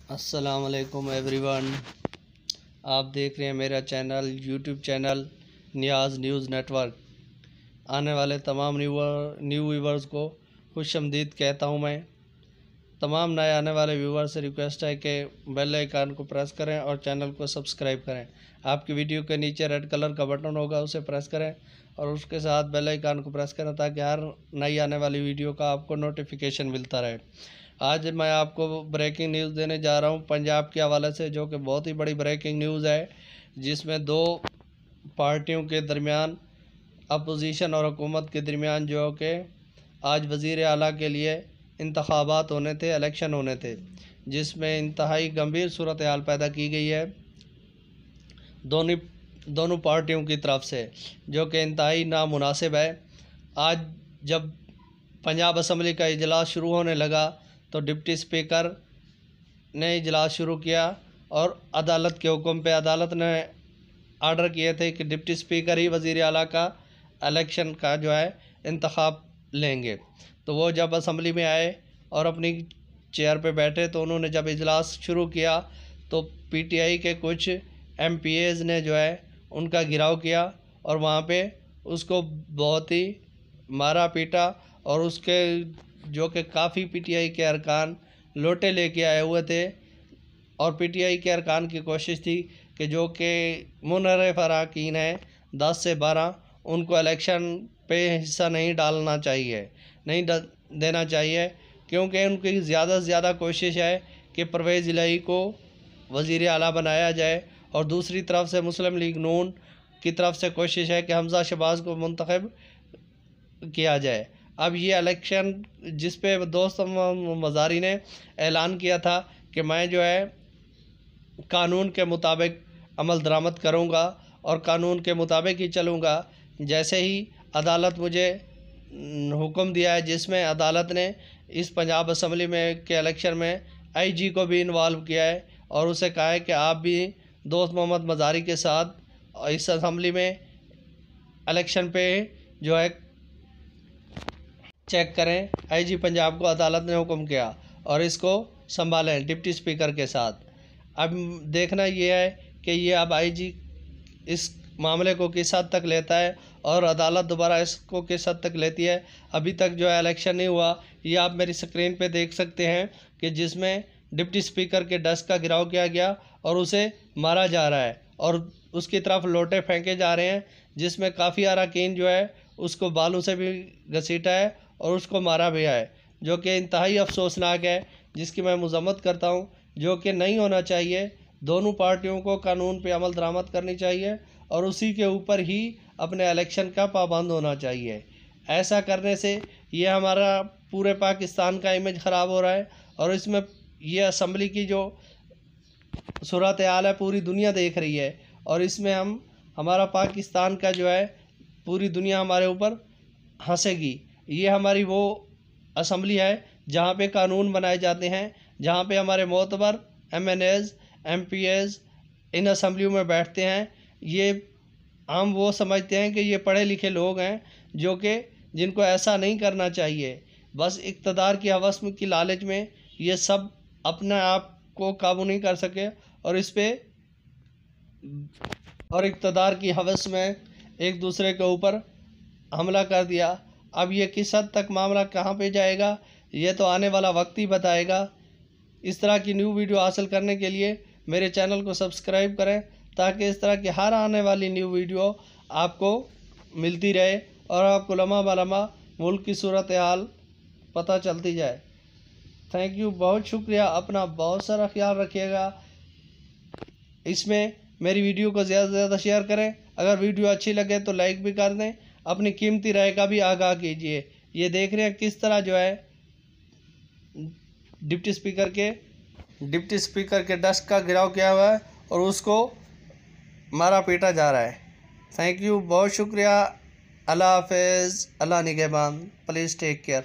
अस्सलाम वालेकुम एवरीवन। आप देख रहे हैं मेरा चैनल यूट्यूब चैनल नियाज़ न्यूज़ नेटवर्क। आने वाले तमाम न्यू व्यूवर्स को खुशामदीद कहता हूं मैं। तमाम नए आने वाले व्यूवर्स से रिक्वेस्ट है कि बेल आइकन को प्रेस करें और चैनल को सब्सक्राइब करें। आपकी वीडियो के नीचे रेड कलर का बटन होगा, उसे प्रेस करें और उसके साथ बेल आइकन को प्रेस करें ताकि हर नई आने वाली वीडियो का आपको नोटिफिकेशन मिलता रहे। आज मैं आपको ब्रेकिंग न्यूज़ देने जा रहा हूं पंजाब के हवाले से, जो कि बहुत ही बड़ी ब्रेकिंग न्यूज़ है, जिसमें दो पार्टियों के दरमियान, अपोजिशन और हुकूमत के दरमियान जो कि आज वज़ीर आला के लिए इंतखाबात होने थे, इलेक्शन होने थे, जिसमें इंतहाई गंभीर सूरत हाल पैदा की गई है दोनों पार्टियों की तरफ से, जो कि इंतहाई नामुनासिब है। आज जब पंजाब असम्बली का इजलास शुरू होने लगा तो डिप्टी स्पीकर ने इजलास शुरू किया और अदालत के हुक्म पे अदालत ने आर्डर किए थे कि डिप्टी स्पीकर ही वज़ीर आला का इलेक्शन का जो है इंतखाब लेंगे। तो वो जब असम्बली में आए और अपनी चेयर पे बैठे तो उन्होंने जब इजलास शुरू किया तो पीटीआई के कुछ एमपीएज़ ने जो है उनका घेराव किया और वहाँ पे उसको बहुत ही मारा पीटा और उसके जो कि काफ़ी पीटीआई के अरकान लोटे लेके आए हुए थे और पीटीआई के अरकान की कोशिश थी कि जो कि मुनर्रिफ अरकान हैं 10 से 12, उनको इलेक्शन पे हिस्सा नहीं डालना चाहिए, नहीं देना चाहिए, क्योंकि उनकी ज़्यादा से ज़्यादा कोशिश है कि परवेज़ इलाही को वज़ीर आला बनाया जाए और दूसरी तरफ से मुस्लिम लीग नून की तरफ से कोशिश है कि हमज़ा शहबाज को मुंतखब किया जाए। अब ये इलेक्शन जिस पे दोस्त मज़ारी ने ऐलान किया था कि मैं जो है कानून के मुताबिक अमल दरामद करूँगा और कानून के मुताबिक ही चलूँगा। जैसे ही अदालत मुझे हुक्म दिया है, जिसमें अदालत ने इस पंजाब असम्बली में के इलेक्शन में आईजी को भी इन्वॉल्व किया है और उसे कहा है कि आप भी दोस्त मोहम्मद मज़ारी के साथ इस असम्बली में इलेक्शन पे जो है चेक करें। आईजी पंजाब को अदालत ने हुक्म किया और इसको संभालें डिप्टी स्पीकर के साथ। अब देखना ये है कि ये अब आईजी इस मामले को किस हद तक लेता है और अदालत दोबारा इसको किस हद तक लेती है। अभी तक जो है इलेक्शन नहीं हुआ, ये आप मेरी स्क्रीन पे देख सकते हैं कि जिसमें डिप्टी स्पीकर के डेस्क का घेराव किया गया और उसे मारा जा रहा है और उसकी तरफ लोटे फेंके जा रहे हैं, जिसमें काफ़ी अरकान जो है उसको बालू से भी घसीटा है और उसको मारा भी है, जो कि इंतहाई अफसोसनाक है, जिसकी मैं मज़म्मत करता हूँ, जो कि नहीं होना चाहिए। दोनों पार्टियों को कानून पे अमल दरामद करनी चाहिए और उसी के ऊपर ही अपने इलेक्शन का पाबंद होना चाहिए। ऐसा करने से ये हमारा पूरे पाकिस्तान का इमेज ख़राब हो रहा है और इसमें ये असम्बली की जो सूरत हाल है पूरी दुनिया देख रही है और इसमें हमारा पाकिस्तान का जो है पूरी दुनिया हमारे ऊपर हंसेगी। ये हमारी वो असम्बली है जहाँ पे कानून बनाए जाते हैं, जहाँ पे हमारे मोतबर एमएनएज़ एमपीएज़ इन असम्बलियों में बैठते हैं। ये हम वो समझते हैं कि ये पढ़े लिखे लोग हैं, जो कि जिनको ऐसा नहीं करना चाहिए। बस इक़्तिदार की हवस की लालच में ये सब अपने आप को काबू नहीं कर सके और इस पे और इक़्तिदार की हवस में एक दूसरे के ऊपर हमला कर दिया। अब ये किस हद तक मामला कहाँ पे जाएगा, ये तो आने वाला वक्त ही बताएगा। इस तरह की न्यू वीडियो हासिल करने के लिए मेरे चैनल को सब्सक्राइब करें ताकि इस तरह की हर आने वाली न्यू वीडियो आपको मिलती रहे और आपको लम्हा बलम्हा मुल्क की सूरत हाल पता चलती जाए। थैंक यू, बहुत शुक्रिया। अपना बहुत सारा ख्याल रखिएगा। इसमें मेरी वीडियो को ज़्यादा से ज़्यादा शेयर करें। अगर वीडियो अच्छी लगे तो लाइक भी कर दें। अपनी कीमती राय का भी आगाह कीजिए। ये देख रहे हैं किस तरह जो है डिप्टी स्पीकर के डेस्क का घेराव किया हुआ है और उसको मारा पीटा जा रहा है। थैंक यू, बहुत शुक्रिया। अल्लाह हाफ़िज़, अल्लाह निगहबान। Please take care.